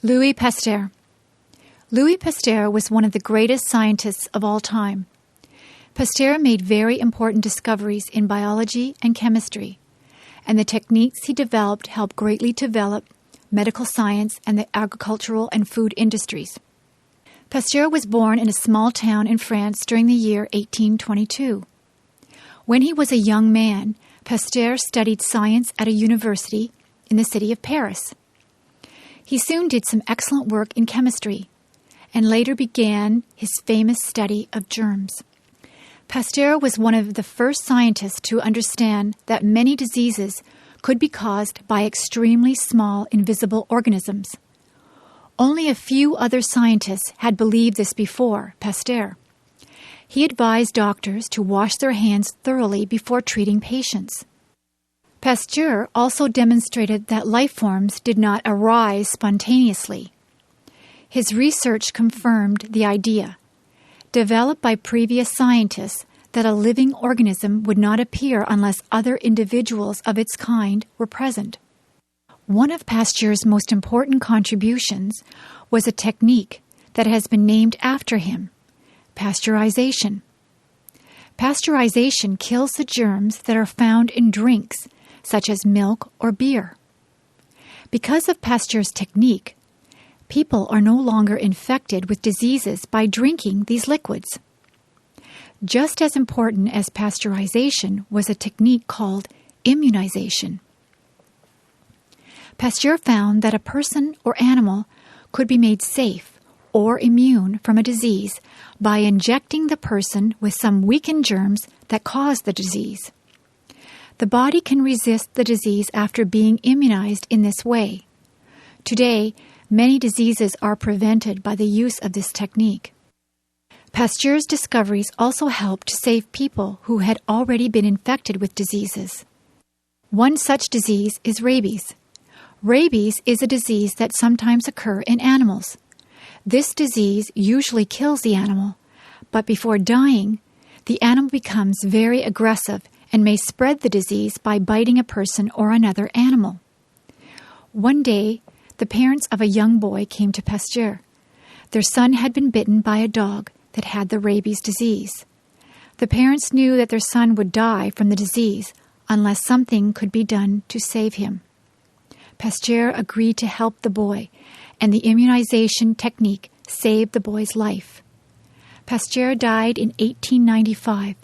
Louis Pasteur. Louis Pasteur was one of the greatest scientists of all time. Pasteur made very important discoveries in biology and chemistry, and the techniques he developed helped greatly develop medical science and the agricultural and food industries. Pasteur was born in a small town in France during the year 1822. When he was a young man, Pasteur studied science at a university in the city of Paris. He soon did some excellent work in chemistry, and later began his famous study of germs. Pasteur was one of the first scientists to understand that many diseases could be caused by extremely small invisible organisms. Only a few other scientists had believed this before Pasteur. He advised doctors to wash their hands thoroughly before treating patients. Pasteur also demonstrated that life forms did not arise spontaneously. His research confirmed the idea, developed by previous scientists, that a living organism would not appear unless other individuals of its kind were present. One of Pasteur's most important contributions was a technique that has been named after him, pasteurization. Pasteurization kills the germs that are found in drinks, such as milk or beer. Because of Pasteur's technique, people are no longer infected with diseases by drinking these liquids. Just as important as pasteurization was a technique called immunization. Pasteur found that a person or animal could be made safe or immune from a disease by injecting the person with some weakened germs that cause the disease. The body can resist the disease after being immunized in this way. Today, many diseases are prevented by the use of this technique. Pasteur's discoveries also helped to save people who had already been infected with diseases. One such disease is rabies. Rabies is a disease that sometimes occurs in animals. This disease usually kills the animal, but before dying, the animal becomes very aggressive and may spread the disease by biting a person or another animal. One day, the parents of a young boy came to Pasteur. Their son had been bitten by a dog that had the rabies disease. The parents knew that their son would die from the disease unless something could be done to save him. Pasteur agreed to help the boy, and the immunization technique saved the boy's life. Pasteur died in 1895.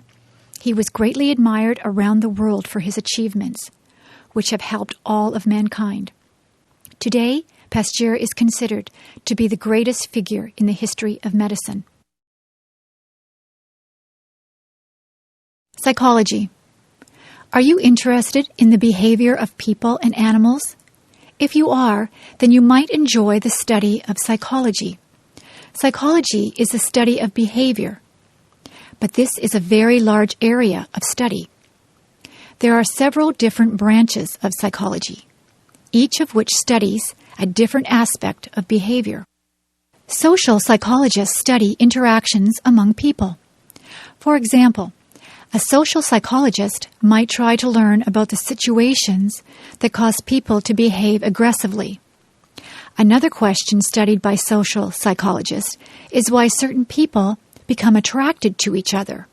He was greatly admired around the world for his achievements, which have helped all of mankind. Today, Pasteur is considered to be the greatest figure in the history of medicine. Psychology. Are you interested in the behavior of people and animals? If you are, then you might enjoy the study of psychology. Psychology is the study of behavior, but this is a very large area of study. There are several different branches of psychology, each of which studies a different aspect of behavior. Social psychologists study interactions among people. For example, a social psychologist might try to learn about the situations that cause people to behave aggressively. Another question studied by social psychologists is why certain people become attracted to each other.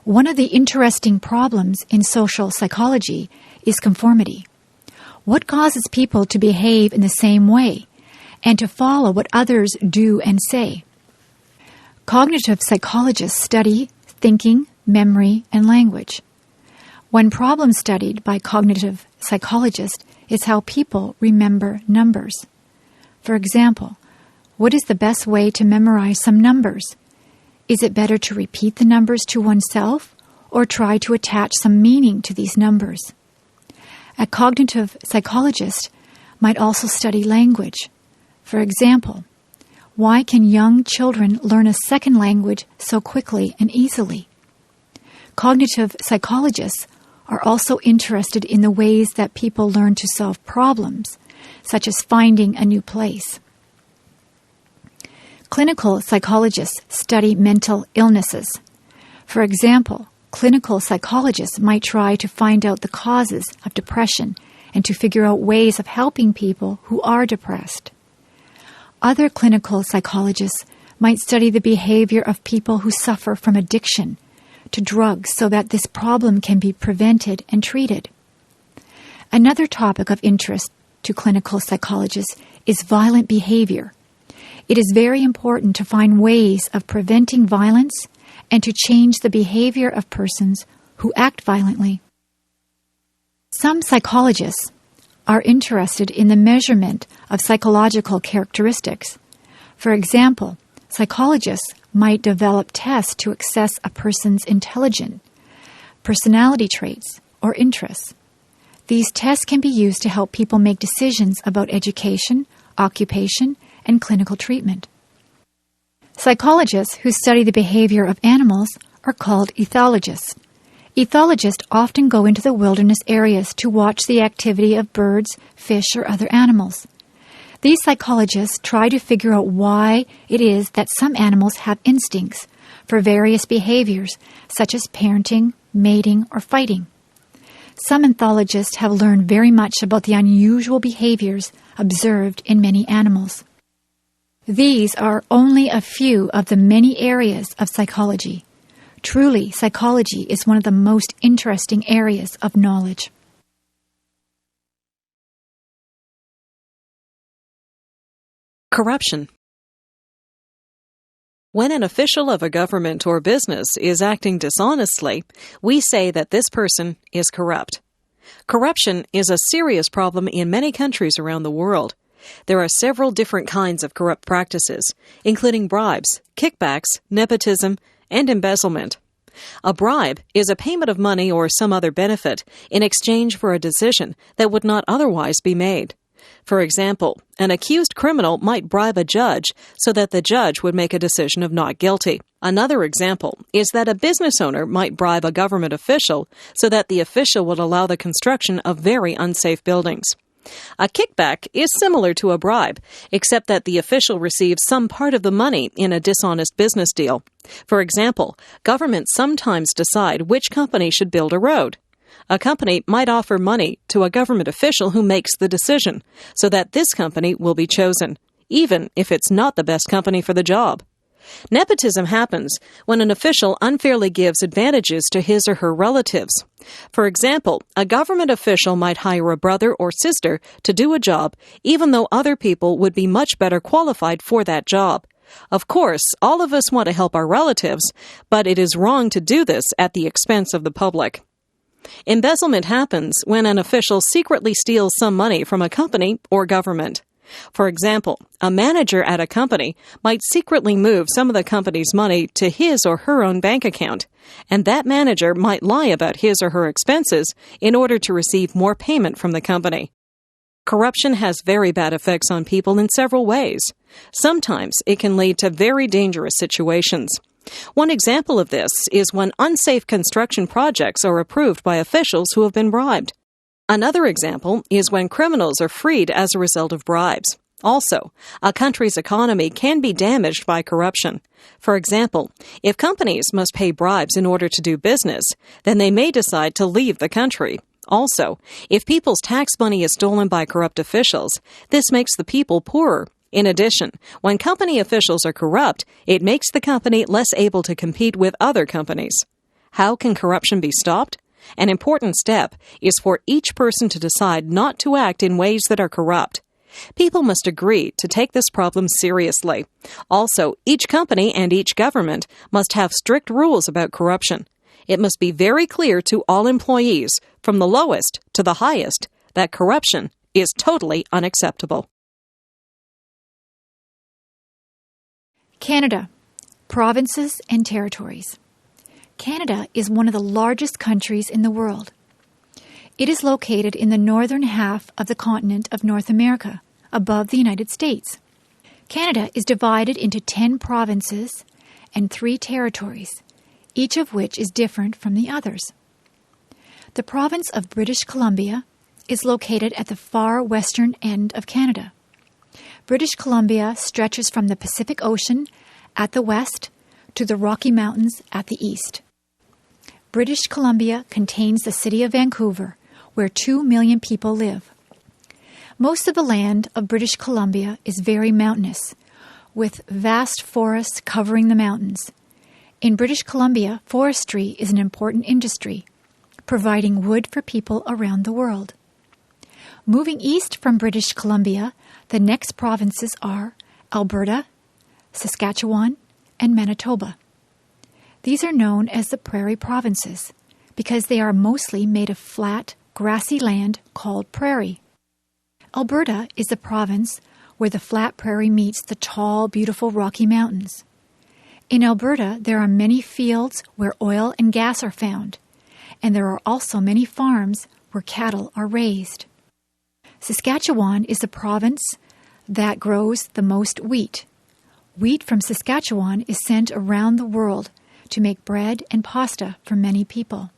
One of the interesting problems in social psychology is conformity. What causes people to behave in the same way and to follow what others do and say? Cognitive psychologists study thinking, memory, and language. One problem studied by cognitive psychologists is how people remember numbers. For example, what is the best way to memorize some numbers? Is it better to repeat the numbers to oneself or try to attach some meaning to these numbers? A cognitive psychologist might also study language. For example, why can young children learn a second language so quickly and easily? Cognitive psychologists are also interested in the ways that people learn to solve problems, such as finding a new place. Clinical psychologists study mental illnesses. For example, clinical psychologists might try to find out the causes of depression and to figure out ways of helping people who are depressed. Other clinical psychologists might study the behavior of people who suffer from addiction to drugs so that this problem can be prevented and treated. Another topic of interest to clinical psychologists is violent behavior. It is very important to find ways of preventing violence and to change the behavior of persons who act violently. Some psychologists are interested in the measurement of psychological characteristics. For example, psychologists might develop tests to assess a person's intelligence, personality traits, or interests. These tests can be used to help people make decisions about education, occupation, and clinical treatment. Psychologists who study the behavior of animals are called ethologists. Ethologists often go into the wilderness areas to watch the activity of birds, fish, or other animals. These psychologists try to figure out why it is that some animals have instincts for various behaviors, such as parenting, mating, or fighting. Some ethologists have learned very much about the unusual behaviors observed in many animals. These are only a few of the many areas of psychology. Truly, psychology is one of the most interesting areas of knowledge. Corruption. When an official of a government or business is acting dishonestly, we say that this person is corrupt. Corruption is a serious problem in many countries around the world. There are several different kinds of corrupt practices, including bribes, kickbacks, nepotism, and embezzlement. A bribe is a payment of money or some other benefit in exchange for a decision that would not otherwise be made. For example, an accused criminal might bribe a judge so that the judge would make a decision of not guilty. Another example is that a business owner might bribe a government official so that the official would allow the construction of very unsafe buildings. A kickback is similar to a bribe, except that the official receives some part of the money in a dishonest business deal. For example, governments sometimes decide which company should build a road. A company might offer money to a government official who makes the decision, so that this company will be chosen, even if it's not the best company for the job. Nepotism happens when an official unfairly gives advantages to his or her relatives. For example, a government official might hire a brother or sister to do a job, even though other people would be much better qualified for that job. Of course, all of us want to help our relatives, but it is wrong to do this at the expense of the public. Embezzlement happens when an official secretly steals some money from a company or government. For example, a manager at a company might secretly move some of the company's money to his or her own bank account, and that manager might lie about his or her expenses in order to receive more payment from the company. Corruption has very bad effects on people in several ways. Sometimes it can lead to very dangerous situations. One example of this is when unsafe construction projects are approved by officials who have been bribed. Another example is when criminals are freed as a result of bribes. Also, a country's economy can be damaged by corruption. For example, if companies must pay bribes in order to do business, then they may decide to leave the country. Also, if people's tax money is stolen by corrupt officials, this makes the people poorer. In addition, when company officials are corrupt, it makes the company less able to compete with other companies. How can corruption be stopped? An important step is for each person to decide not to act in ways that are corrupt. People must agree to take this problem seriously. Also, each company and each government must have strict rules about corruption. It must be very clear to all employees, from the lowest to the highest, that corruption is totally unacceptable. Canada, provinces and territories. Canada is one of the largest countries in the world. It is located in the northern half of the continent of North America, above the United States. Canada is divided into 10 provinces and 3 territories, each of which is different from the others. The province of British Columbia is located at the far western end of Canada. British Columbia stretches from the Pacific Ocean at the west to the Rocky Mountains at the east. British Columbia contains the city of Vancouver, where 2 million people live. Most of the land of British Columbia is very mountainous, with vast forests covering the mountains. In British Columbia, forestry is an important industry, providing wood for people around the world. Moving east from British Columbia, the next provinces are Alberta, Saskatchewan, and Manitoba. These are known as the prairie provinces because they are mostly made of flat, grassy land called prairie. Alberta is the province where the flat prairie meets the tall, beautiful Rocky Mountains. In Alberta, there are many fields where oil and gas are found, and there are also many farms where cattle are raised. Saskatchewan is the province that grows the most wheat. Wheat from Saskatchewan is sent around the world to make bread and pasta for many people.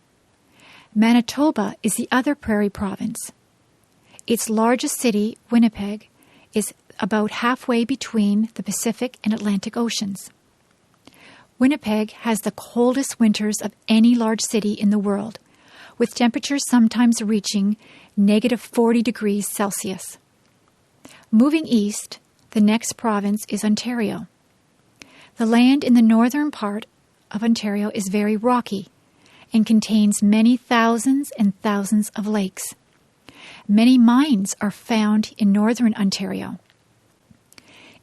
Manitoba is the other prairie province. Its largest city, Winnipeg, is about halfway between the Pacific and Atlantic Oceans. Winnipeg has the coldest winters of any large city in the world, with temperatures sometimes reaching negative 40 degrees Celsius. Moving east, the next province is Ontario. The land in the northern part of Ontario is very rocky and contains many thousands and thousands of lakes. Many mines are found in northern Ontario.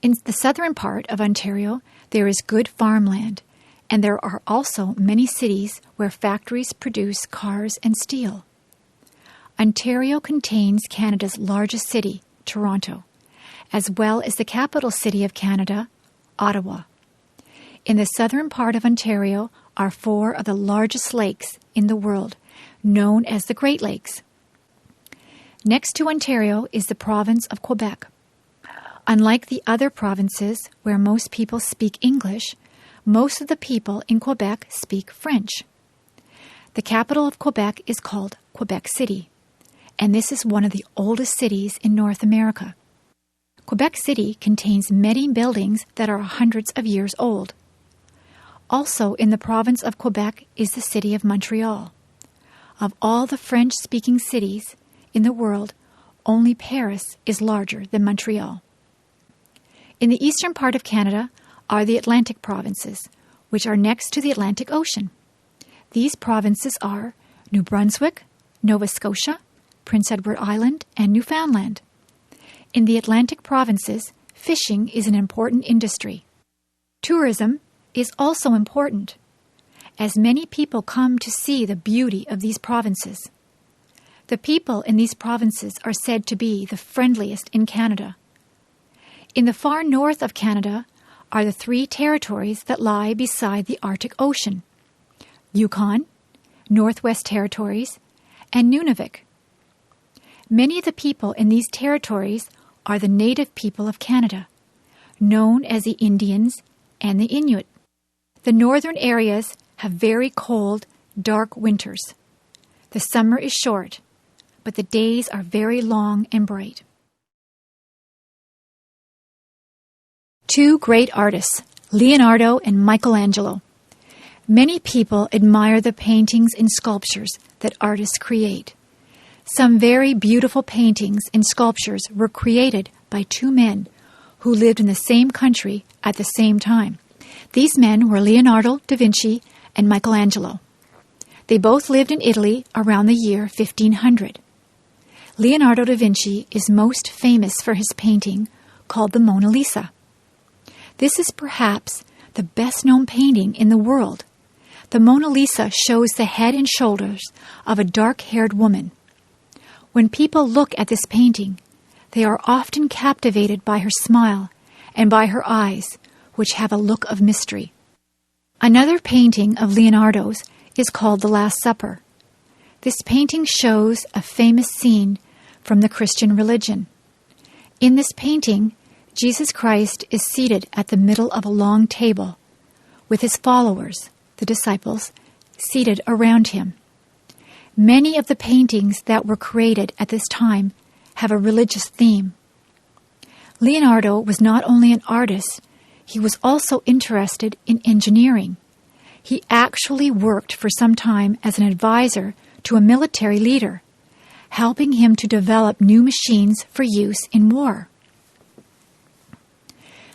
In the southern part of Ontario, there is good farmland, and there are also many cities where factories produce cars and steel. Ontario contains Canada's largest city, Toronto, as well as the capital city of Canada, Ottawa. In the southern part of Ontario are 4 of the largest lakes in the world, known as the Great Lakes. Next to Ontario is the province of Quebec. Unlike the other provinces where most people speak English, most of the people in Quebec speak French. The capital of Quebec is called Quebec City, and this is one of the oldest cities in North America. Quebec City contains many buildings that are hundreds of years old. Also in the province of Quebec is the city of Montreal. Of all the French-speaking cities in the world, only Paris is larger than Montreal. In the eastern part of Canada are the Atlantic provinces, which are next to the Atlantic Ocean. These provinces are New Brunswick, Nova Scotia, Prince Edward Island, and Newfoundland. In the Atlantic provinces, fishing is an important industry. Tourism is also important, as many people come to see the beauty of these provinces. The people in these provinces are said to be the friendliest in Canada. In the far north of Canada are the 3 territories that lie beside the Arctic Ocean: Yukon, Northwest Territories, and Nunavik. Many of the people in these territories are the native people of Canada, known as the Indians and the Inuit. The northern areas have very cold, dark winters. The summer is short, but the days are very long and bright. 2 great artists, Leonardo and Michelangelo. Many people admire the paintings and sculptures that artists create. Some very beautiful paintings and sculptures were created by 2 men who lived in the same country at the same time. These men were Leonardo da Vinci and Michelangelo. They both lived in Italy around the year 1500. Leonardo da Vinci is most famous for his painting called the Mona Lisa. This is perhaps the best-known painting in the world. The Mona Lisa shows the head and shoulders of a dark-haired woman. When people look at this painting, they are often captivated by her smile and by her eyes, which have a look of mystery. Another painting of Leonardo's is called The Last Supper. This painting shows a famous scene from the Christian religion. In this painting, Jesus Christ is seated at the middle of a long table, with his followers, the disciples, seated around him. Many of the paintings that were created at this time have a religious theme. Leonardo was not only an artist, he was also interested in engineering. He actually worked for some time as an advisor to a military leader. helping him to develop new machines for use in war.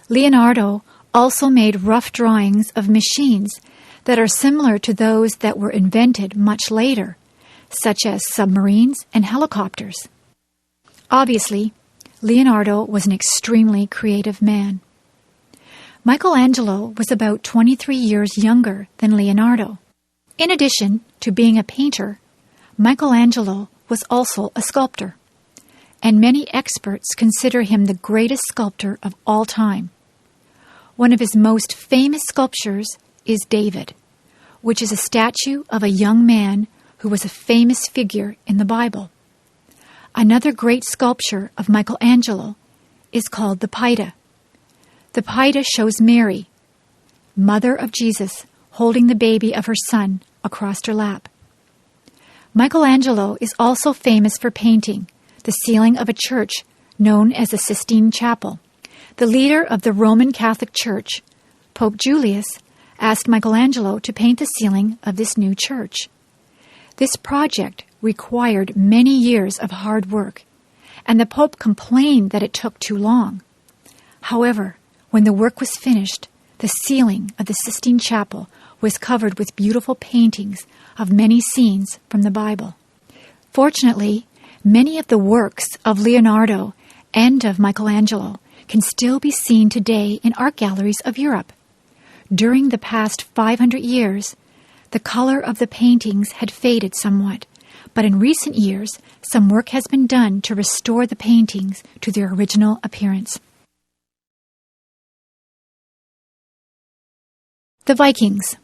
Leonardo also made rough drawings of machines that are similar to those that were invented much later, such as submarines and helicopters. Obviously, Leonardo was an extremely creative man. Michelangelo was about 23 years younger than Leonardo. In addition to being a painter, Michelangelo was also a sculptor, and many experts consider him the greatest sculptor of all time. One of his most famous sculptures is David, which is a statue of a young man who was a famous figure in the Bible. Another great sculpture of Michelangelo is called the Pieta. The Pieta shows Mary, mother of Jesus, holding the baby of her son across her lap. Michelangelo is also famous for painting the ceiling of a church known as the Sistine Chapel. The leader of the Roman Catholic Church, Pope Julius, asked Michelangelo to paint the ceiling of this new church. This project required many years of hard work, and the Pope complained that it took too long. However, when the work was finished, the ceiling of the Sistine Chapel was covered with beautiful paintings of many scenes from the Bible. Fortunately, many of the works of Leonardo and of Michelangelo can still be seen today in art galleries of Europe. During the past 500 years, the color of the paintings had faded somewhat, but in recent years, some work has been done to restore the paintings to their original appearance. The Vikings.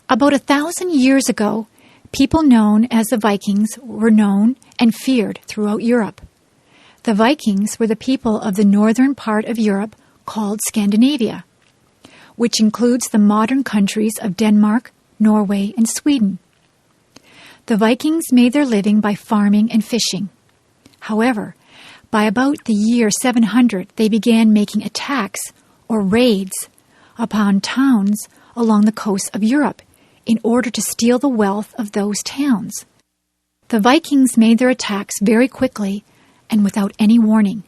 About 1,000 years ago, people known as the Vikings were known and feared throughout Europe. The Vikings were the people of the northern part of Europe called Scandinavia, which includes the modern countries of Denmark, Norway, and Sweden. The Vikings made their living by farming and fishing. However, by about the year 700, they began making attacks or raids upon towns along the coast of Europe in order to steal the wealth of those towns. The Vikings made their attacks very quickly and without any warning.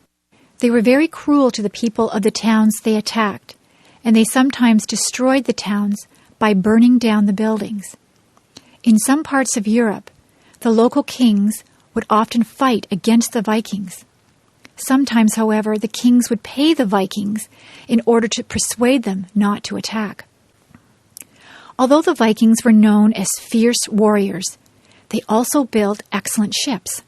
They were very cruel to the people of the towns they attacked, and they sometimes destroyed the towns by burning down the buildings. In some parts of Europe, the local kings would often fight against the Vikings. Sometimes, however, the kings would pay the Vikings in order to persuade them not to attack. Although the Vikings were known as fierce warriors, they also built excellent ships.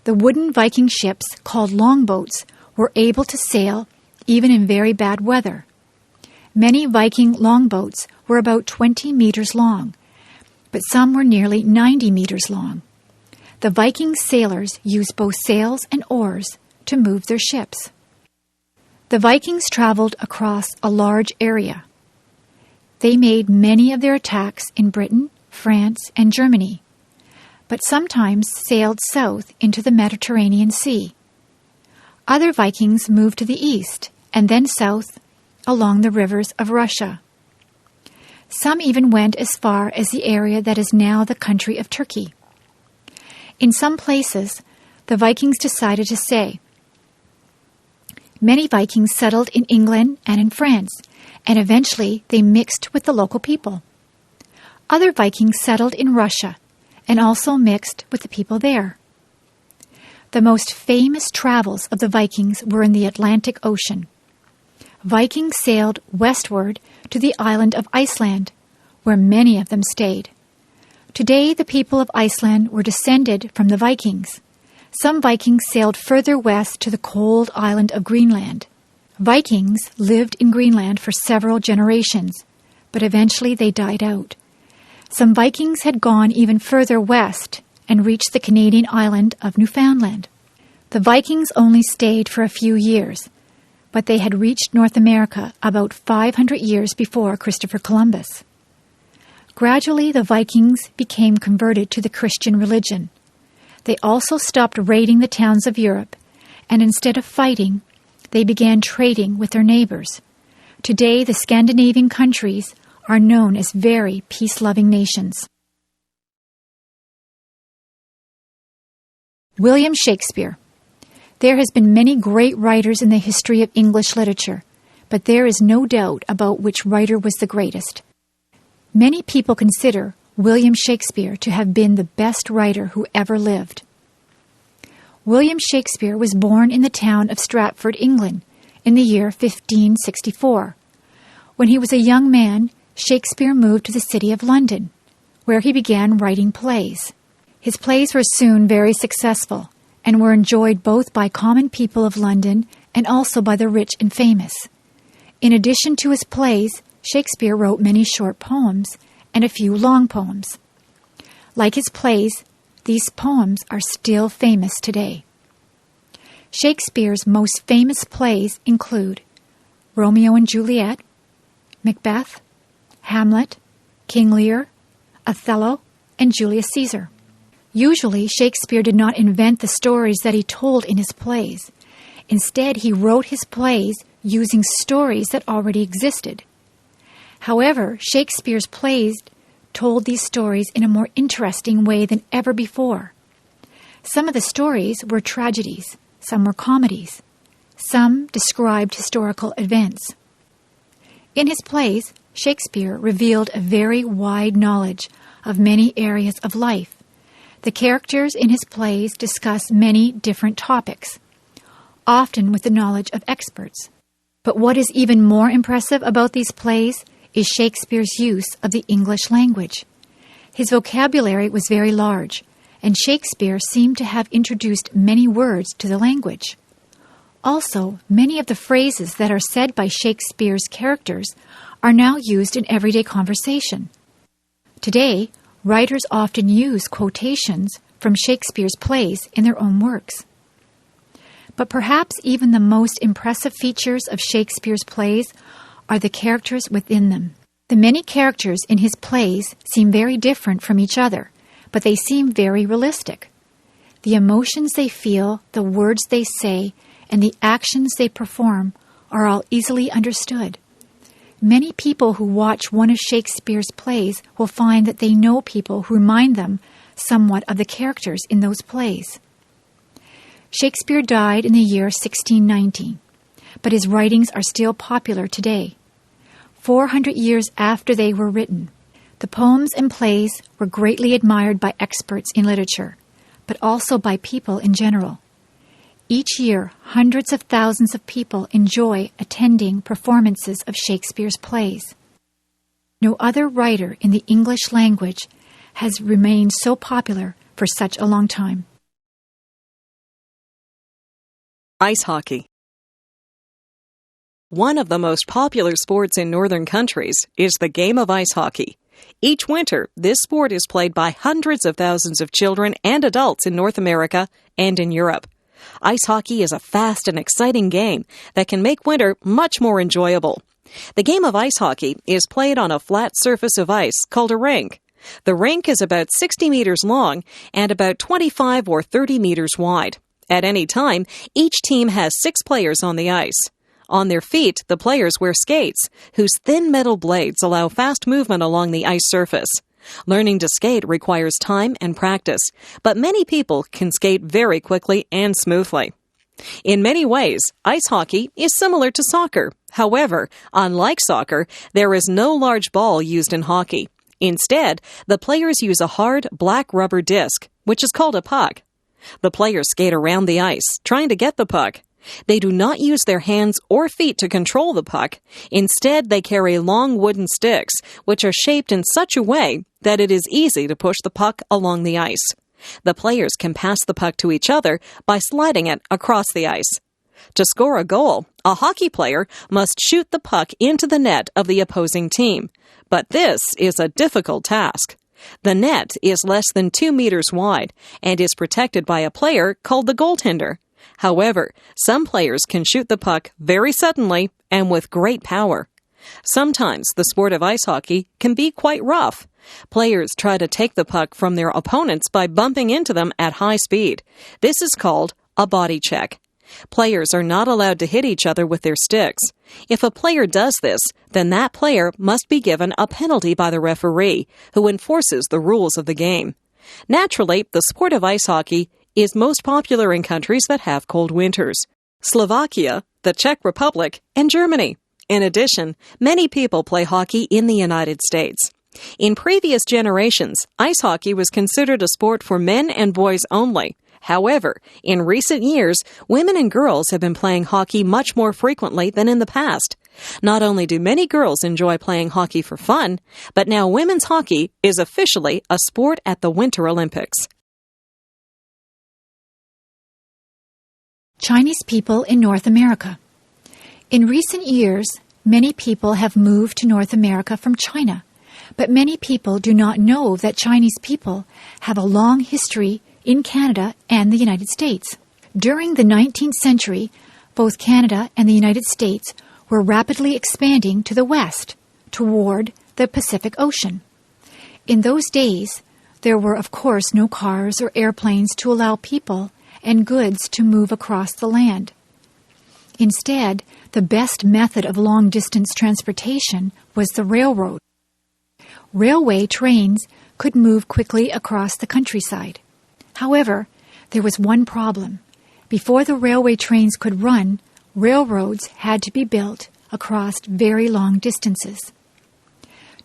The wooden Viking ships, called longboats, were able to sail even in very bad weather. Many Viking longboats were about 20 meters long, but some were nearly 90 meters long. The Viking sailors used both sails and oars to move their ships. The Vikings traveled across a large area. They made many of their attacks in Britain, France, and Germany, but sometimes sailed south into the Mediterranean Sea. Other Vikings moved to the east and then south along the rivers of Russia. Some even went as far as the area that is now the country of Turkey. In some places, the Vikings decided to stay. Many Vikings settled in England and in France, and eventually they mixed with the local people. Other Vikings settled in Russia and also mixed with the people there. The most famous travels of the Vikings were in the Atlantic Ocean. Vikings sailed westward to the island of Iceland, where many of them stayed. Today, the people of Iceland were descended from the Vikings. Some Vikings sailed further west to the cold island of Greenland. Vikings lived in Greenland for several generations, but eventually they died out. Some Vikings had gone even further west and reached the Canadian island of Newfoundland. The Vikings only stayed for a few years, but they had reached North America about 500 years before Christopher Columbus. Gradually, the Vikings became converted to the Christian religion. They also stopped raiding the towns of Europe, and instead of fighting, they began trading with their neighbors. Today, the Scandinavian countries are known as very peace-loving nations. William Shakespeare. There has been many great writers in the history of English literature, but there is no doubt about which writer was the greatest. Many people consider William Shakespeare to have been the best writer who ever lived. William Shakespeare was born in the town of Stratford, England, in the year 1564. When he was a young man, Shakespeare moved to the city of London, where he began writing plays. His plays were soon very successful and were enjoyed both by common people of London and also by the rich and famous. In addition to his plays, Shakespeare wrote many short poems and a few long poems. Like his plays, these poems are still famous today. Shakespeare's most famous plays include Romeo and Juliet, Macbeth, Hamlet, King Lear, Othello, and Julius Caesar. Usually, Shakespeare did not invent the stories that he told in his plays. Instead, he wrote his plays using stories that already existed. However, Shakespeare's plays told these stories in a more interesting way than ever before. Some of the stories were tragedies, some were comedies, some described historical events. In his plays, Shakespeare revealed a very wide knowledge of many areas of life. The characters in his plays discuss many different topics, often with the knowledge of experts. But what is even more impressive about these plays is Shakespeare's use of the English language. His vocabulary was very large, and Shakespeare seemed to have introduced many words to the language. Also, many of the phrases that are said by Shakespeare's characters are now used in everyday conversation. Today, writers often use quotations from Shakespeare's plays in their own works. But perhaps even the most impressive features of Shakespeare's plays are the characters within them. The many characters in his plays seem very different from each other, but they seem very realistic. The emotions they feel, the words they say, and the actions they perform are all easily understood. Many people who watch one of Shakespeare's plays will find that they know people who remind them somewhat of the characters in those plays. Shakespeare died in the year 1619, but his writings are still popular today. 400 years after they were written, the poems and plays were greatly admired by experts in literature, but also by people in general. Each year, hundreds of thousands of people enjoy attending performances of Shakespeare's plays. No other writer in the English language has remained so popular for such a long time. Ice hockey. One of the most popular sports in northern countries is the game of ice hockey. Each winter, this sport is played by hundreds of thousands of children and adults in North America and in Europe. Ice hockey is a fast and exciting game that can make winter much more enjoyable. The game of ice hockey is played on a flat surface of ice called a rink. The rink is about 60 meters long and about 25 or 30 meters wide. At any time, each team has 6 players on the ice. On their feet, the players wear skates, whose thin metal blades allow fast movement along the ice surface. Learning to skate requires time and practice, but many people can skate very quickly and smoothly. In many ways, ice hockey is similar to soccer. However, unlike soccer, there is no large ball used in hockey. Instead, the players use a hard black rubber disc, which is called a puck. The players skate around the ice, trying to get the puck. They do not use their hands or feet to control the puck. Instead, they carry long wooden sticks, which are shaped in such a way that it is easy to push the puck along the ice. The players can pass the puck to each other by sliding it across the ice. To score a goal, a hockey player must shoot the puck into the net of the opposing team. But this is a difficult task. The net is less than 2 meters wide and is protected by a player called the goaltender. However, some players can shoot the puck very suddenly and with great power. Sometimes the sport of ice hockey can be quite rough. Players try to take the puck from their opponents by bumping into them at high speed. This is called a body check. Players are not allowed to hit each other with their sticks. If a player does this, then that player must be given a penalty by the referee, who enforces the rules of the game. Naturally, the sport of ice hockey is most popular in countries that have cold winters: Slovakia, the Czech Republic, and Germany. In addition, many people play hockey in the United States. In previous generations, ice hockey was considered a sport for men and boys only. However, in recent years, women and girls have been playing hockey much more frequently than in the past. Not only do many girls enjoy playing hockey for fun, but now women's hockey is officially a sport at the Winter Olympics. Chinese people in North America. In recent years, many people have moved to North America from China, but many people do not know that Chinese people have a long history in Canada and the United States. During the 19th century, both Canada and the United States were rapidly expanding to the west, toward the Pacific Ocean. In those days, there were of course no cars or airplanes to allow people and goods to move across the land. Instead, the best method of long-distance transportation was the railroad. Railway trains could move quickly across the countryside. However, there was one problem. Before the railway trains could run, railroads had to be built across very long distances.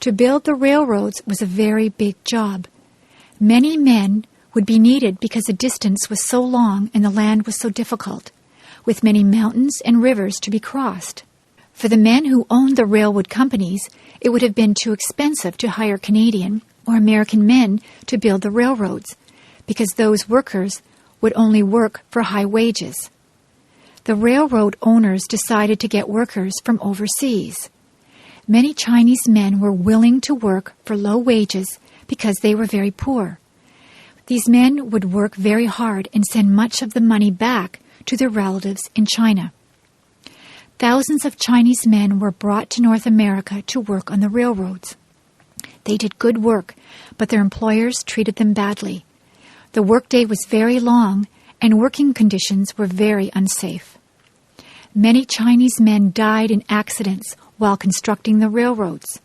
To build the railroads was a very big job. Many men would be needed because the distance was so long and the land was so difficult, with many mountains and rivers to be crossed. For the men who owned the railroad companies, it would have been too expensive to hire Canadian or American men to build the railroads, because those workers would only work for high wages. The railroad owners decided to get workers from overseas. Many Chinese men were willing to work for low wages because they were very poor. These men would work very hard and send much of the money back to their relatives in China. Thousands of Chinese men were brought to North America to work on the railroads. They did good work, but their employers treated them badly. The workday was very long, and working conditions were very unsafe. Many Chinese men died in accidents while constructing the railroads.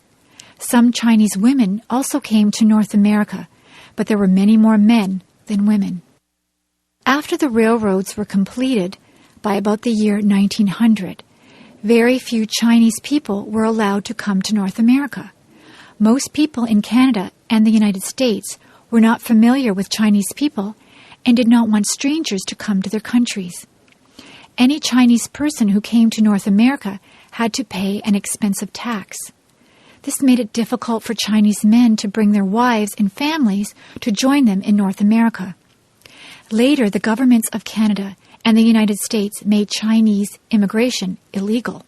Some Chinese women also came to North America, but there were many more men than women. After the railroads were completed, by about the year 1900, very few Chinese people were allowed to come to North America. Most people in Canada and the United States were not familiar with Chinese people and did not want strangers to come to their countries. Any Chinese person who came to North America had to pay an expensive tax. This made it difficult for Chinese men to bring their wives and families to join them in North America. Later, the governments of Canada and the United States made Chinese immigration illegal.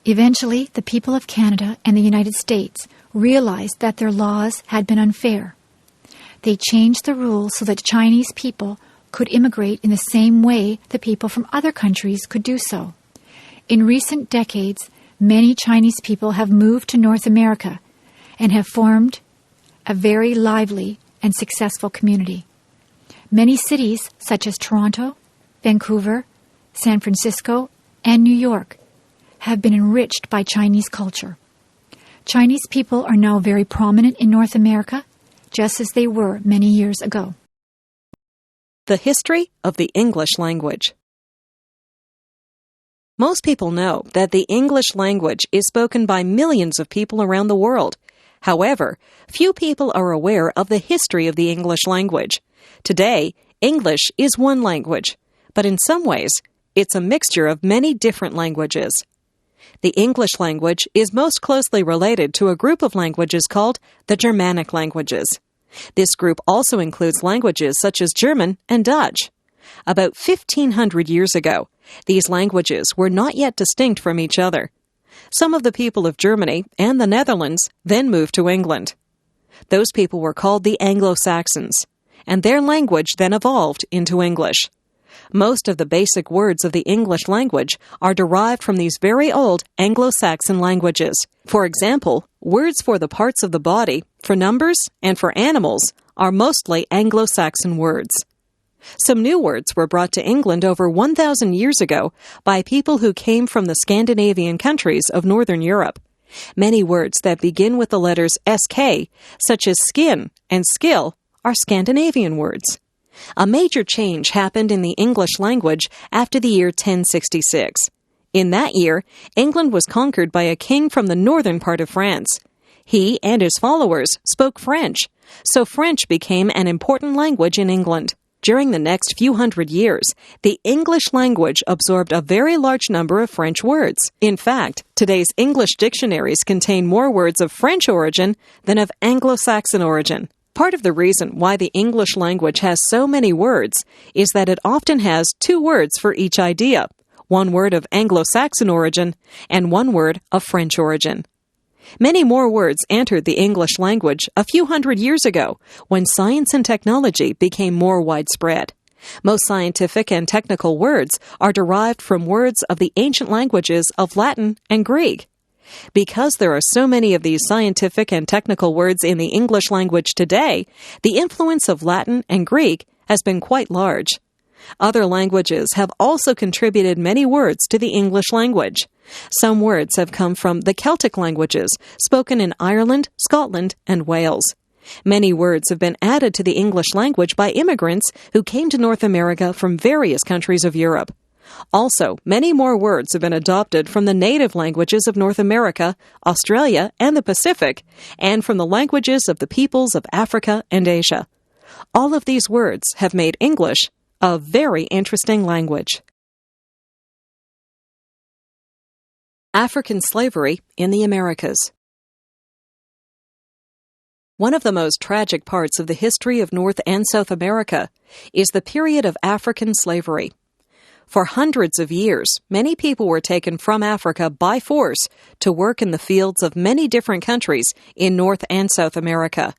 Eventually, the people of Canada and the United States realized that their laws had been unfair. They changed the rules so that Chinese people could immigrate in the same way that people from other countries could do so. In recent decades, many Chinese people have moved to North America and have formed a very lively and successful community. Many cities, such as Toronto, Vancouver, San Francisco, and New York, have been enriched by Chinese culture. Chinese people are now very prominent in North America, just as they were many years ago. The history of the English language. Most people know that the English language is spoken by millions of people around the world. However, few people are aware of the history of the English language. Today, English is one language, but in some ways, it's a mixture of many different languages. The English language is most closely related to a group of languages called the Germanic languages. This group also includes languages such as German and Dutch. About 1,500 years ago, these languages were not yet distinct from each other. Some of the people of Germany and the Netherlands then moved to England. Those people were called the Anglo-Saxons, and their language then evolved into English. Most of the basic words of the English language are derived from these very old Anglo-Saxon languages. For example, words for the parts of the body, for numbers, and for animals are mostly Anglo-Saxon words. Some new words were brought to England over 1,000 years ago by people who came from the Scandinavian countries of Northern Europe. Many words that begin with the letters SK, such as skin and skill, are Scandinavian words. A major change happened in the English language after the year 1066. In that year, England was conquered by a king from the northern part of France. He and his followers spoke French, so French became an important language in England. During the next few hundred years, the English language absorbed a very large number of French words. In fact, today's English dictionaries contain more words of French origin than of Anglo-Saxon origin. Part of the reason why the English language has so many words is that it often has two words for each idea, one word of Anglo-Saxon origin and one word of French origin. Many more words entered the English language a few hundred years ago when science and technology became more widespread. Most scientific and technical words are derived from words of the ancient languages of Latin and Greek. Because there are so many of these scientific and technical words in the English language today, the influence of Latin and Greek has been quite large. Other languages have also contributed many words to the English language. Some words have come from the Celtic languages, spoken in Ireland, Scotland, and Wales. Many words have been added to the English language by immigrants who came to North America from various countries of Europe. Also, many more words have been adopted from the native languages of North America, Australia, and the Pacific, and from the languages of the peoples of Africa and Asia. All of these words have made English a very interesting language. African slavery in the Americas. One of the most tragic parts of the history of North and South America is the period of African slavery. For hundreds of years, many people were taken from Africa by force to work in the fields of many different countries in North and South America.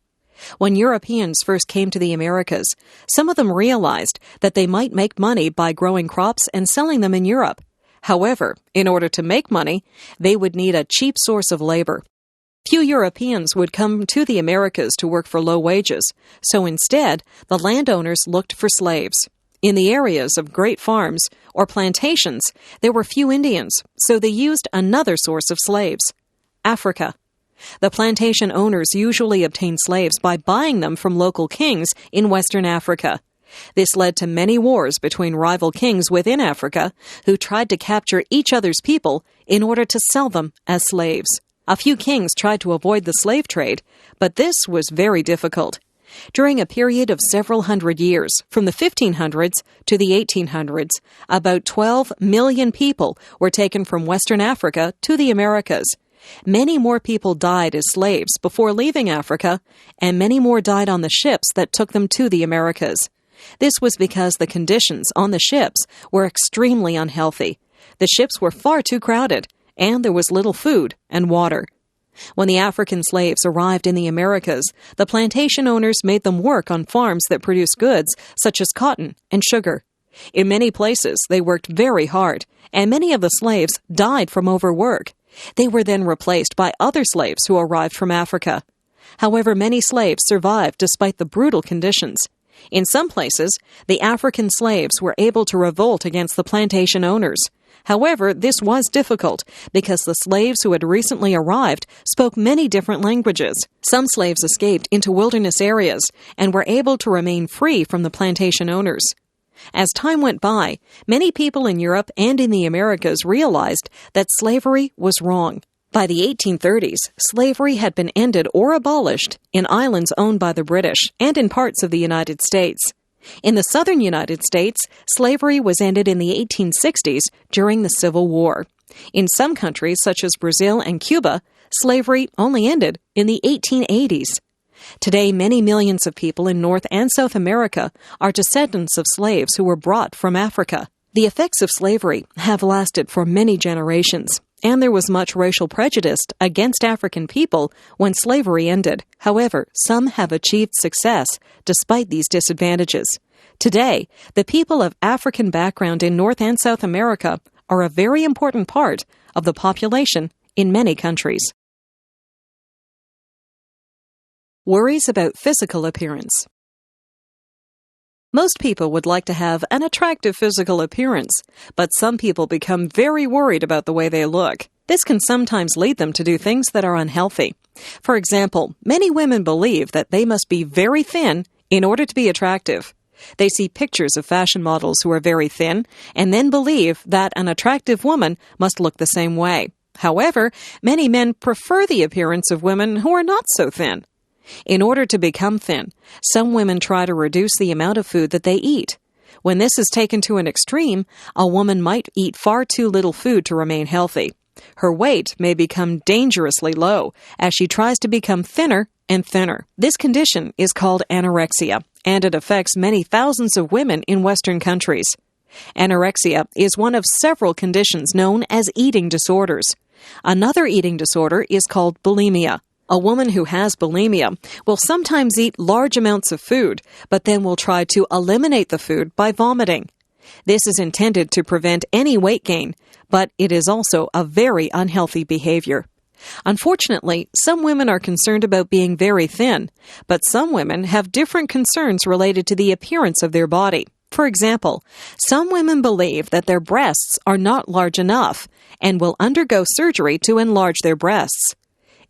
When Europeans first came to the Americas, some of them realized that they might make money by growing crops and selling them in Europe. However, in order to make money, they would need a cheap source of labor. Few Europeans would come to the Americas to work for low wages, so instead, the landowners looked for slaves. In the areas of great farms or plantations, there were few Indians, so they used another source of slaves, Africa. The plantation owners usually obtained slaves by buying them from local kings in Western Africa. This led to many wars between rival kings within Africa who tried to capture each other's people in order to sell them as slaves. A few kings tried to avoid the slave trade, but this was very difficult. During a period of several hundred years, from the 1500s to the 1800s, about 12 million people were taken from Western Africa to the Americas. Many more people died as slaves before leaving Africa, and many more died on the ships that took them to the Americas. This was because the conditions on the ships were extremely unhealthy. The ships were far too crowded, and there was little food and water. When the African slaves arrived in the Americas, the plantation owners made them work on farms that produced goods such as cotton and sugar. In many places, they worked very hard, and many of the slaves died from overwork. They were then replaced by other slaves who arrived from Africa. However, many slaves survived despite the brutal conditions. In some places, the African slaves were able to revolt against the plantation owners. However, this was difficult because the slaves who had recently arrived spoke many different languages. Some slaves escaped into wilderness areas and were able to remain free from the plantation owners. As time went by, many people in Europe and in the Americas realized that slavery was wrong. By the 1830s, slavery had been ended or abolished in islands owned by the British and in parts of the United States. In the southern United States, slavery was ended in the 1860s during the Civil War. In some countries, such as Brazil and Cuba, slavery only ended in the 1880s. Today, many millions of people in North and South America are descendants of slaves who were brought from Africa. The effects of slavery have lasted for many generations, and there was much racial prejudice against African people when slavery ended. However, some have achieved success despite these disadvantages. Today, the people of African background in North and South America are a very important part of the population in many countries. Worries about physical appearance. Most people would like to have an attractive physical appearance, but some people become very worried about the way they look. This can sometimes lead them to do things that are unhealthy. For example, many women believe that they must be very thin in order to be attractive. They see pictures of fashion models who are very thin and then believe that an attractive woman must look the same way. However, many men prefer the appearance of women who are not so thin. In order to become thin, some women try to reduce the amount of food that they eat. When this is taken to an extreme, a woman might eat far too little food to remain healthy. Her weight may become dangerously low as she tries to become thinner and thinner. This condition is called anorexia, and it affects many thousands of women in Western countries. Anorexia is one of several conditions known as eating disorders. Another eating disorder is called bulimia. A woman who has bulimia will sometimes eat large amounts of food, but then will try to eliminate the food by vomiting. This is intended to prevent any weight gain, but it is also a very unhealthy behavior. Unfortunately, some women are concerned about being very thin, but some women have different concerns related to the appearance of their body. For example, some women believe that their breasts are not large enough and will undergo surgery to enlarge their breasts.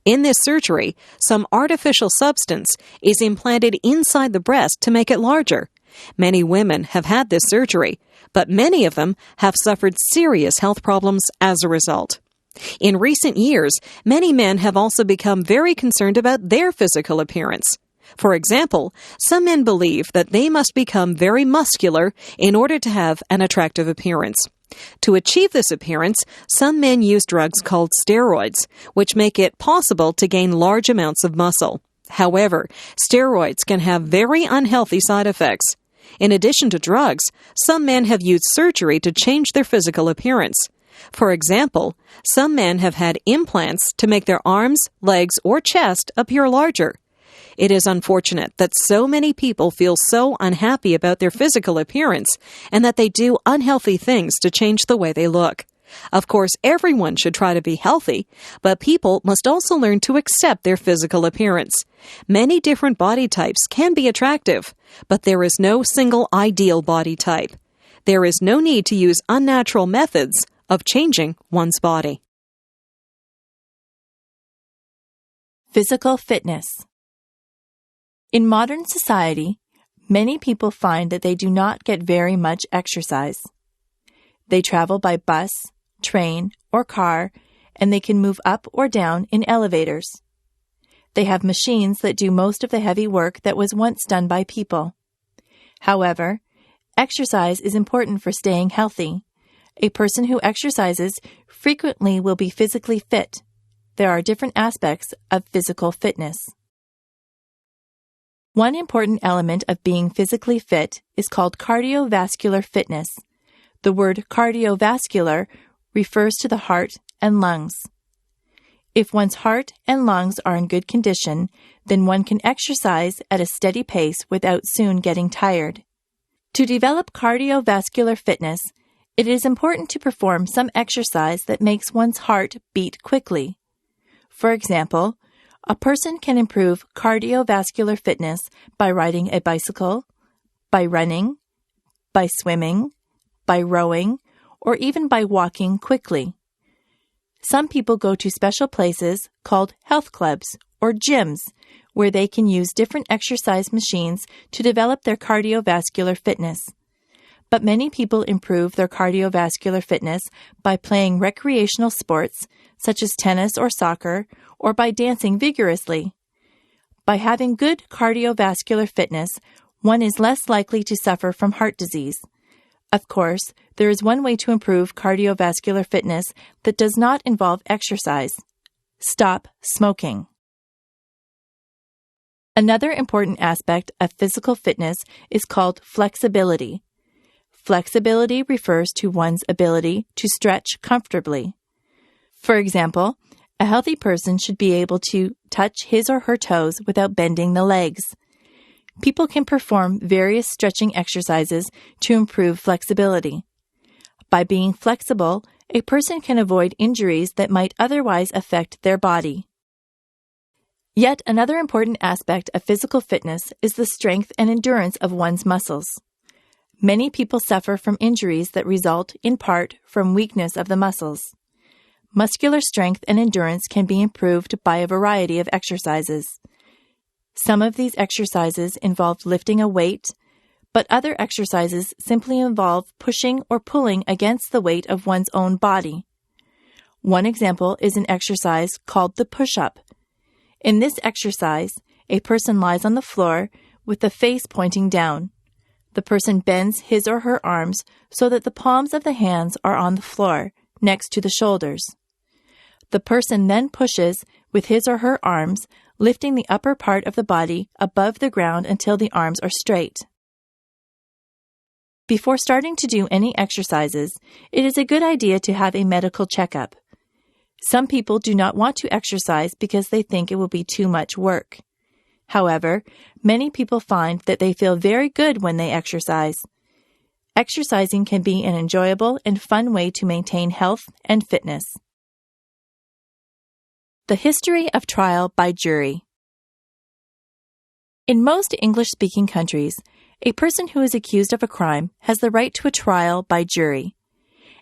In this surgery, some artificial substance is implanted inside the breast to make it larger. Many women have had this surgery, but many of them have suffered serious health problems as a result. In recent years, many men have also become very concerned about their physical appearance. For example, some men believe that they must become very muscular in order to have an attractive appearance. To achieve this appearance, some men use drugs called steroids, which make it possible to gain large amounts of muscle. However, steroids can have very unhealthy side effects. In addition to drugs, some men have used surgery to change their physical appearance. For example, some men have had implants to make their arms, legs, or chest appear larger. It is unfortunate that so many people feel so unhappy about their physical appearance and that they do unhealthy things to change the way they look. Of course, everyone should try to be healthy, but people must also learn to accept their physical appearance. Many different body types can be attractive, but there is no single ideal body type. There is no need to use unnatural methods of changing one's body. Physical fitness. In modern society, many people find that they do not get very much exercise. They travel by bus, train, or car, and they can move up or down in elevators. They have machines that do most of the heavy work that was once done by people. However, exercise is important for staying healthy. A person who exercises frequently will be physically fit. There are different aspects of physical fitness. One important element of being physically fit is called cardiovascular fitness. The word cardiovascular refers to the heart and lungs. If one's heart and lungs are in good condition, then one can exercise at a steady pace without soon getting tired. To develop cardiovascular fitness, it is important to perform some exercise that makes one's heart beat quickly. For example, a person can improve cardiovascular fitness by riding a bicycle, by running, by swimming, by rowing, or even by walking quickly. Some people go to special places called health clubs or gyms where they can use different exercise machines to develop their cardiovascular fitness. But many people improve their cardiovascular fitness by playing recreational sports such as tennis or soccer, or by dancing vigorously. By having good cardiovascular fitness, one is less likely to suffer from heart disease. Of course, there is one way to improve cardiovascular fitness that does not involve exercise. Stop smoking. Another important aspect of physical fitness is called flexibility. Flexibility refers to one's ability to stretch comfortably. For example, a healthy person should be able to touch his or her toes without bending the legs. People can perform various stretching exercises to improve flexibility. By being flexible, a person can avoid injuries that might otherwise affect their body. Yet another important aspect of physical fitness is the strength and endurance of one's muscles. Many people suffer from injuries that result, in part, from weakness of the muscles. Muscular strength and endurance can be improved by a variety of exercises. Some of these exercises involve lifting a weight, but other exercises simply involve pushing or pulling against the weight of one's own body. One example is an exercise called the push-up. In this exercise, a person lies on the floor with the face pointing down. The person bends his or her arms so that the palms of the hands are on the floor, next to the shoulders. The person then pushes with his or her arms, lifting the upper part of the body above the ground until the arms are straight. Before starting to do any exercises, it is a good idea to have a medical checkup. Some people do not want to exercise because they think it will be too much work. However, many people find that they feel very good when they exercise. Exercising can be an enjoyable and fun way to maintain health and fitness. The history of trial by jury. In most English-speaking countries, a person who is accused of a crime has the right to a trial by jury.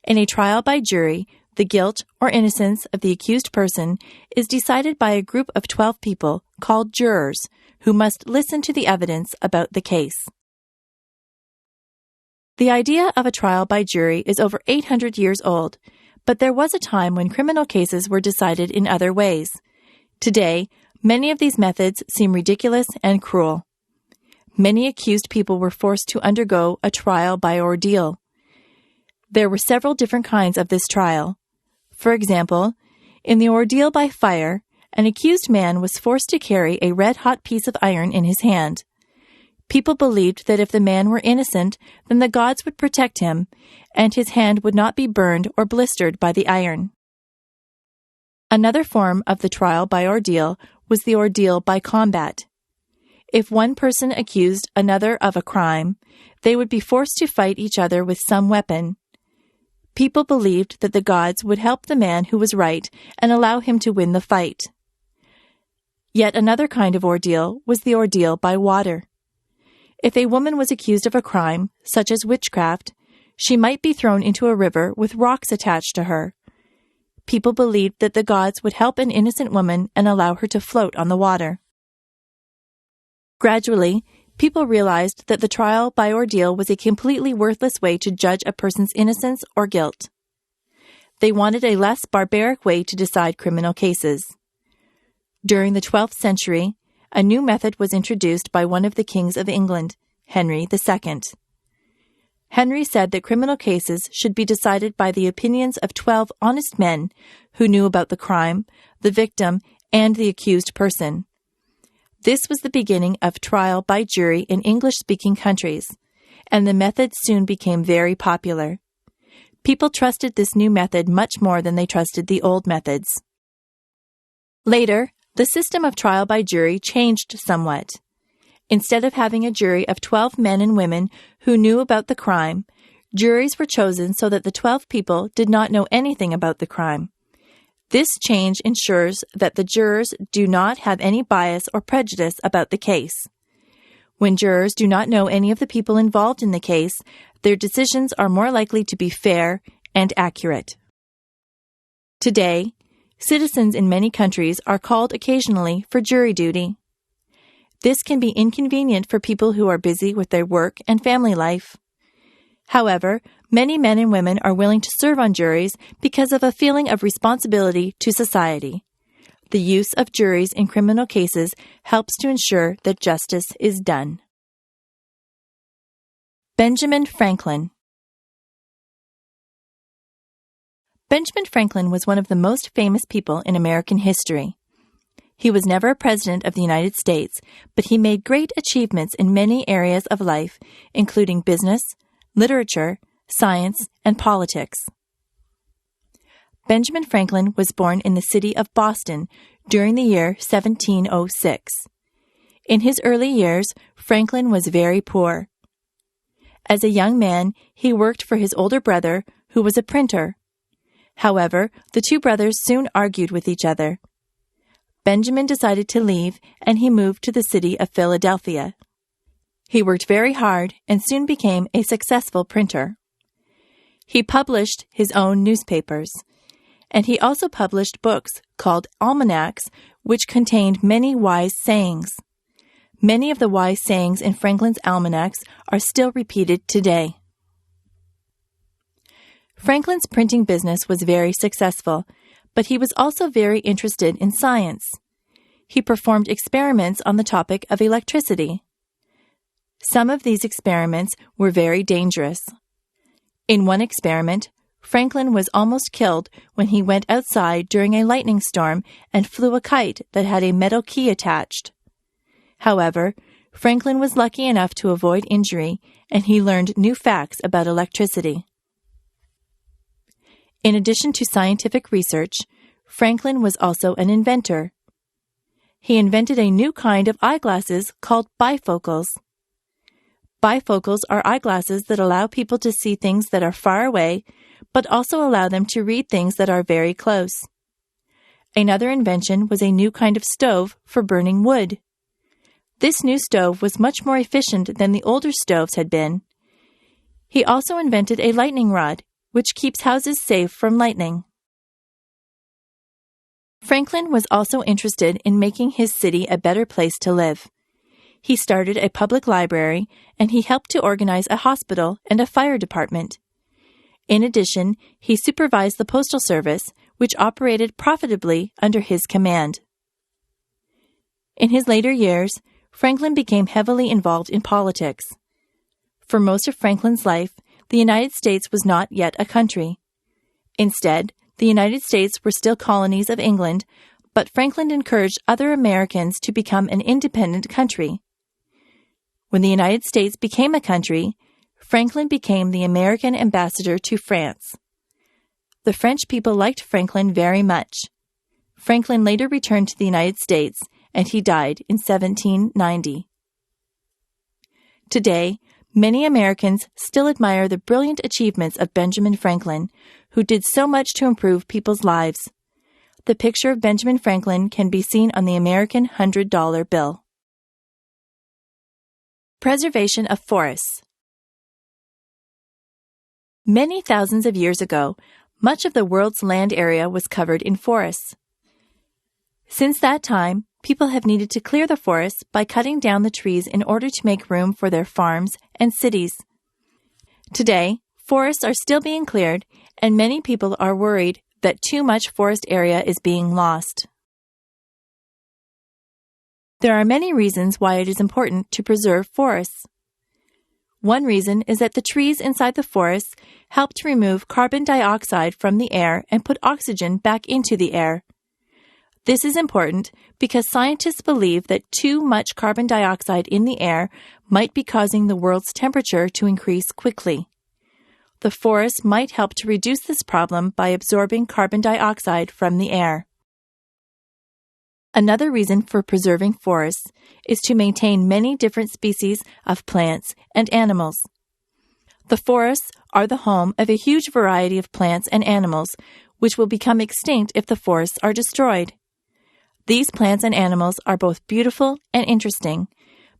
In a trial by jury, the guilt or innocence of the accused person is decided by a group of 12 people called jurors who must listen to the evidence about the case. The idea of a trial by jury is over 800 years old, but there was a time when criminal cases were decided in other ways. Today, many of these methods seem ridiculous and cruel. Many accused people were forced to undergo a trial by ordeal. There were several different kinds of this trial. For example, in the ordeal by fire, an accused man was forced to carry a red-hot piece of iron in his hand. People believed that if the man were innocent, then the gods would protect him, and his hand would not be burned or blistered by the iron. Another form of the trial by ordeal was the ordeal by combat. If one person accused another of a crime, they would be forced to fight each other with some weapon. People believed that the gods would help the man who was right and allow him to win the fight. Yet another kind of ordeal was the ordeal by water. If a woman was accused of a crime, such as witchcraft, she might be thrown into a river with rocks attached to her. People believed that the gods would help an innocent woman and allow her to float on the water. Gradually, people realized that the trial by ordeal was a completely worthless way to judge a person's innocence or guilt. They wanted a less barbaric way to decide criminal cases. During the 12th century, a new method was introduced by one of the kings of England, Henry II. Henry said that criminal cases should be decided by the opinions of 12 honest men who knew about the crime, the victim, and the accused person. This was the beginning of trial by jury in English-speaking countries, and the method soon became very popular. People trusted this new method much more than they trusted the old methods. Later, the system of trial by jury changed somewhat. Instead of having a jury of 12 men and women who knew about the crime, juries were chosen so that the 12 people did not know anything about the crime. This change ensures that the jurors do not have any bias or prejudice about the case. When jurors do not know any of the people involved in the case, their decisions are more likely to be fair and accurate. Today, citizens in many countries are called occasionally for jury duty. This can be inconvenient for people who are busy with their work and family life. However, many men and women are willing to serve on juries because of a feeling of responsibility to society. The use of juries in criminal cases helps to ensure that justice is done. Benjamin Franklin. Benjamin Franklin was one of the most famous people in American history. He was never a president of the United States, but he made great achievements in many areas of life, including business, literature, science, and politics. Benjamin Franklin was born in the city of Boston during the year 1706. In his early years, Franklin was very poor. As a young man, he worked for his older brother, who was a printer. However, the two brothers soon argued with each other. Benjamin decided to leave, and he moved to the city of Philadelphia. He worked very hard and soon became a successful printer. He published his own newspapers, and he also published books called almanacs, which contained many wise sayings. Many of the wise sayings in Franklin's almanacs are still repeated today. Franklin's printing business was very successful, but he was also very interested in science. He performed experiments on the topic of electricity. Some of these experiments were very dangerous. In one experiment, Franklin was almost killed when he went outside during a lightning storm and flew a kite that had a metal key attached. However, Franklin was lucky enough to avoid injury, and he learned new facts about electricity. In addition to scientific research, Franklin was also an inventor. He invented a new kind of eyeglasses called bifocals. Bifocals are eyeglasses that allow people to see things that are far away, but also allow them to read things that are very close. Another invention was a new kind of stove for burning wood. This new stove was much more efficient than the older stoves had been. He also invented a lightning rod, which keeps houses safe from lightning. Franklin was also interested in making his city a better place to live. He started a public library, and he helped to organize a hospital and a fire department. In addition, he supervised the postal service, which operated profitably under his command. In his later years, Franklin became heavily involved in politics. For most of Franklin's life, the United States was not yet a country. Instead, the United States were still colonies of England, but Franklin encouraged other Americans to become an independent country. When the United States became a country, Franklin became the American ambassador to France. The French people liked Franklin very much. Franklin later returned to the United States, and he died in 1790. Today, many Americans still admire the brilliant achievements of Benjamin Franklin, who did so much to improve people's lives. The picture of Benjamin Franklin can be seen on the American $100 bill. Preservation of forests. Many thousands of years ago, much of the world's land area was covered in forests. Since that time, people have needed to clear the forests by cutting down the trees in order to make room for their farms and cities. Today, forests are still being cleared, and many people are worried that too much forest area is being lost. There are many reasons why it is important to preserve forests. One reason is that the trees inside the forests help to remove carbon dioxide from the air and put oxygen back into the air. This is important because scientists believe that too much carbon dioxide in the air might be causing the world's temperature to increase quickly. The forest might help to reduce this problem by absorbing carbon dioxide from the air. Another reason for preserving forests is to maintain many different species of plants and animals. The forests are the home of a huge variety of plants and animals, which will become extinct if the forests are destroyed. These plants and animals are both beautiful and interesting,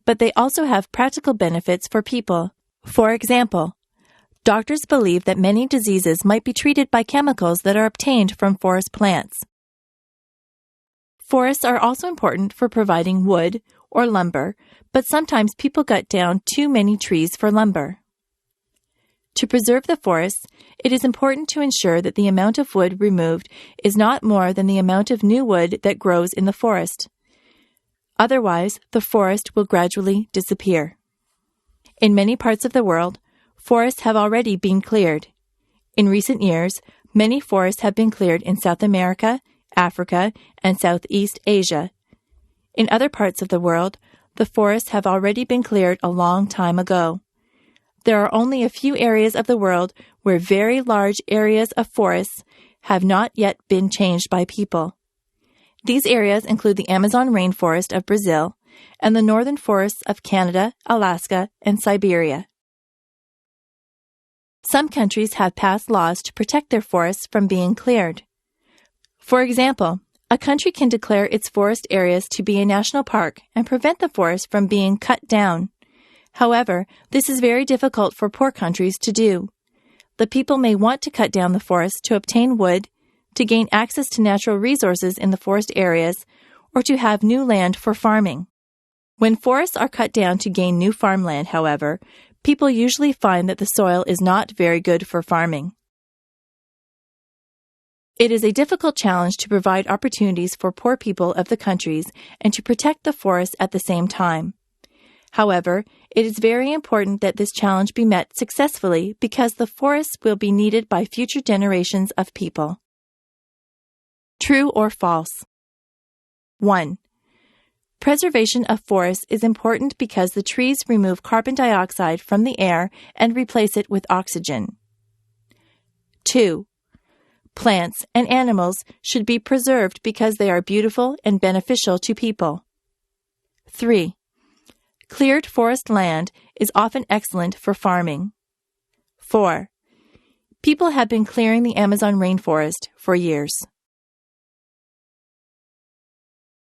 but they also have practical benefits for people. For example, doctors believe that many diseases might be treated by chemicals that are obtained from forest plants. Forests are also important for providing wood or lumber, but sometimes people cut down too many trees for lumber. To preserve the forests, it is important to ensure that the amount of wood removed is not more than the amount of new wood that grows in the forest. Otherwise, the forest will gradually disappear. In many parts of the world, forests have already been cleared. In recent years, many forests have been cleared in South America, Africa, and Southeast Asia. In other parts of the world, the forests have already been cleared a long time ago. There are only a few areas of the world where very large areas of forests have not yet been changed by people. These areas include the Amazon rainforest of Brazil and the northern forests of Canada, Alaska, and Siberia. Some countries have passed laws to protect their forests from being cleared. For example, a country can declare its forest areas to be a national park and prevent the forest from being cut down. However, this is very difficult for poor countries to do. The people may want to cut down the forest to obtain wood, to gain access to natural resources in the forest areas, or to have new land for farming. When forests are cut down to gain new farmland, however, people usually find that the soil is not very good for farming. It is a difficult challenge to provide opportunities for poor people of the countries and to protect the forests at the same time. However, it is very important that this challenge be met successfully because the forests will be needed by future generations of people. True or false? 1. Preservation of forests is important because the trees remove carbon dioxide from the air and replace it with oxygen. 2. Plants and animals should be preserved because they are beautiful and beneficial to people. 3. Cleared forest land is often excellent for farming. 4. People have been clearing the Amazon rainforest for years.